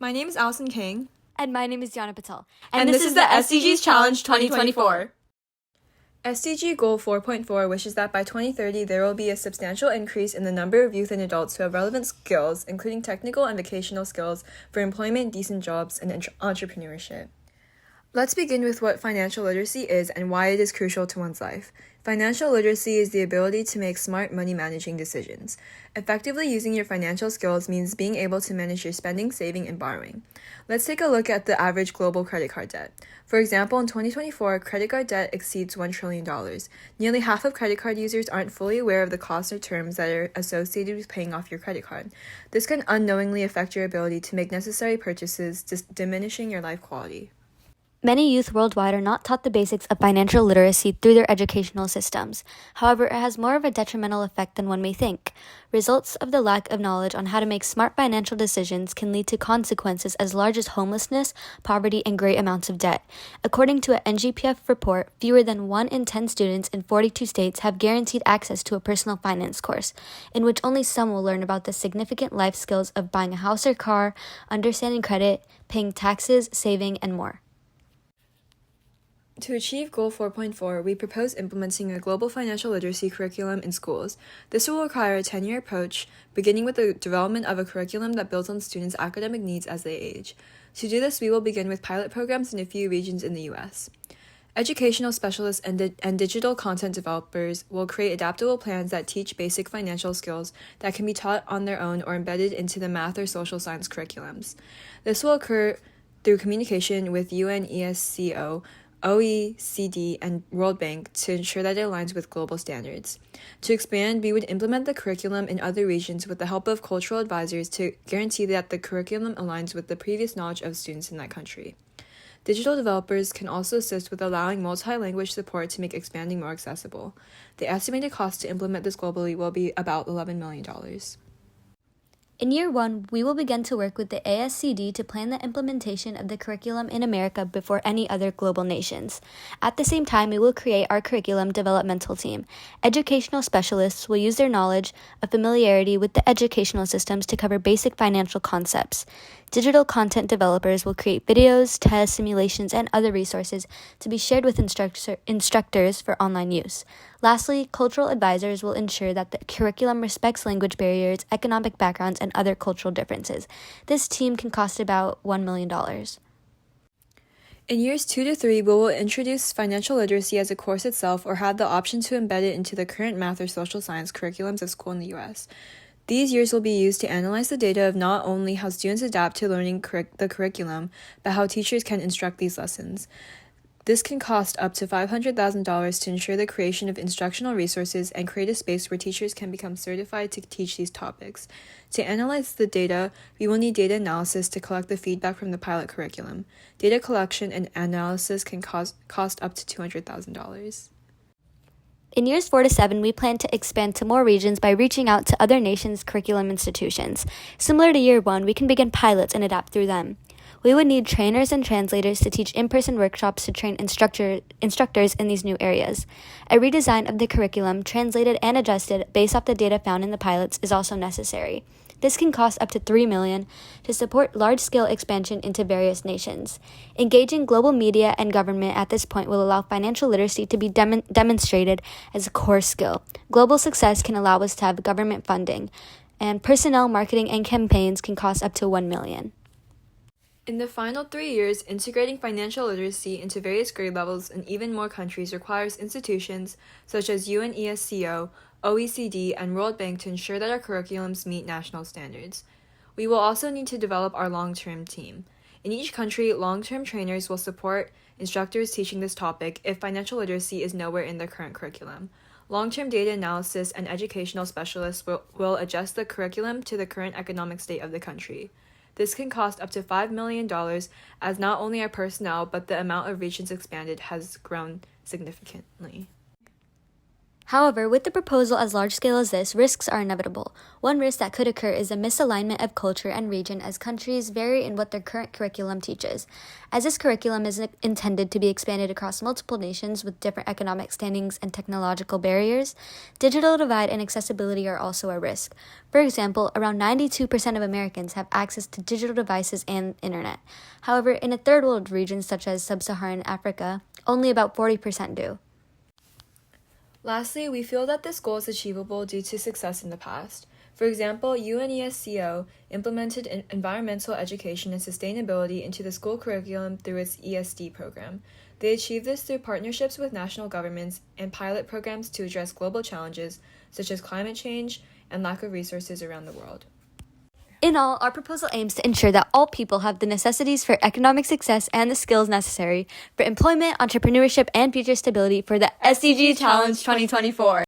My name is Allison King. And my name is Diana Patel. And this is the SDGs Challenge 2024. SDG Goal 4.4 wishes that by 2030 there will be a substantial increase in the number of youth and adults who have relevant skills, including technical and vocational skills, for employment, decent jobs, and entrepreneurship. Let's begin with what financial literacy is and why it is crucial to one's life. Financial literacy is the ability to make smart money managing decisions. Effectively using your financial skills means being able to manage your spending, saving, and borrowing. Let's take a look at the average global credit card debt. For example, in 2024, credit card debt exceeds $1 trillion. Nearly half of credit card users aren't fully aware of the costs or terms that are associated with paying off your credit card. This can unknowingly affect your ability to make necessary purchases, diminishing your life quality. Many youth worldwide are not taught the basics of financial literacy through their educational systems. However, it has more of a detrimental effect than one may think. Results of the lack of knowledge on how to make smart financial decisions can lead to consequences as large as homelessness, poverty, and great amounts of debt. According to an NGPF report, fewer than 1 in 10 students in 42 states have guaranteed access to a personal finance course, in which only some will learn about the significant life skills of buying a house or car, understanding credit, paying taxes, saving, and more. To achieve Goal 4.4, we propose implementing a global financial literacy curriculum in schools. This will require a 10-year approach, beginning with the development of a curriculum that builds on students' academic needs as they age. To do this, we will begin with pilot programs in a few regions in the U.S. Educational specialists and digital content developers will create adaptable plans that teach basic financial skills that can be taught on their own or embedded into the math or social science curriculums. This will occur through communication with UNESCO, OECD, and World Bank to ensure that it aligns with global standards. To expand, we would implement the curriculum in other regions with the help of cultural advisors to guarantee that the curriculum aligns with the previous knowledge of students in that country. Digital developers can also assist with allowing multi-language support to make expanding more accessible. The estimated cost to implement this globally will be about $11 million. In year 1, we will begin to work with the ASCD to plan the implementation of the curriculum in America before any other global nations. At the same time, we will create our curriculum developmental team. Educational specialists will use their knowledge of familiarity with the educational systems to cover basic financial concepts. Digital content developers will create videos, tests, simulations, and other resources to be shared with instructors for online use. Lastly, cultural advisors will ensure that the curriculum respects language barriers, economic backgrounds, and other cultural differences. This team can cost about $1 million. In years 2 to 3, we will introduce financial literacy as a course itself or have the option to embed it into the current math or social science curriculums of school in the U.S. These years will be used to analyze the data of not only how students adapt to learning the curriculum, but how teachers can instruct these lessons. This can cost up to $500,000 to ensure the creation of instructional resources and create a space where teachers can become certified to teach these topics. To analyze the data, we will need data analysis to collect the feedback from the pilot curriculum. Data collection and analysis can cost up to $200,000. In years 4 to 7, we plan to expand to more regions by reaching out to other nations' curriculum institutions. Similar to year 1, we can begin pilots and adapt through them. We would need trainers and translators to teach in-person workshops to train instructors in these new areas. A redesign of the curriculum, translated and adjusted based off the data found in the pilots, is also necessary. This can cost up to $3 million to support large-scale expansion into various nations. Engaging global media and government at this point will allow financial literacy to be demonstrated as a core skill. Global success can allow us to have government funding, and personnel, marketing, and campaigns can cost up to $1 million. In the final 3 years, integrating financial literacy into various grade levels in even more countries requires institutions such as UNESCO, OECD, and World Bank to ensure that our curriculums meet national standards. We will also need to develop our long-term team. In each country, long-term trainers will support instructors teaching this topic if financial literacy is nowhere in their current curriculum. Long-term data analysis and educational specialists will adjust the curriculum to the current economic state of the country. This can cost up to $5 million as not only our personnel but the amount of regions expanded has grown significantly. However, with the proposal as large-scale as this, risks are inevitable. One risk that could occur is a misalignment of culture and region as countries vary in what their current curriculum teaches. As this curriculum is intended to be expanded across multiple nations with different economic standings and technological barriers, digital divide and accessibility are also a risk. For example, around 92% of Americans have access to digital devices and internet. However, in a third world region such as sub-Saharan Africa, only about 40% do. Lastly, we feel that this goal is achievable due to success in the past. For example, UNESCO implemented environmental education and sustainability into the school curriculum through its ESD program. They achieved this through partnerships with national governments and pilot programs to address global challenges such as climate change and lack of resources around the world. In all, our proposal aims to ensure that all people have the necessities for economic success and the skills necessary for employment, entrepreneurship, and future stability for the SDG Challenge 2024.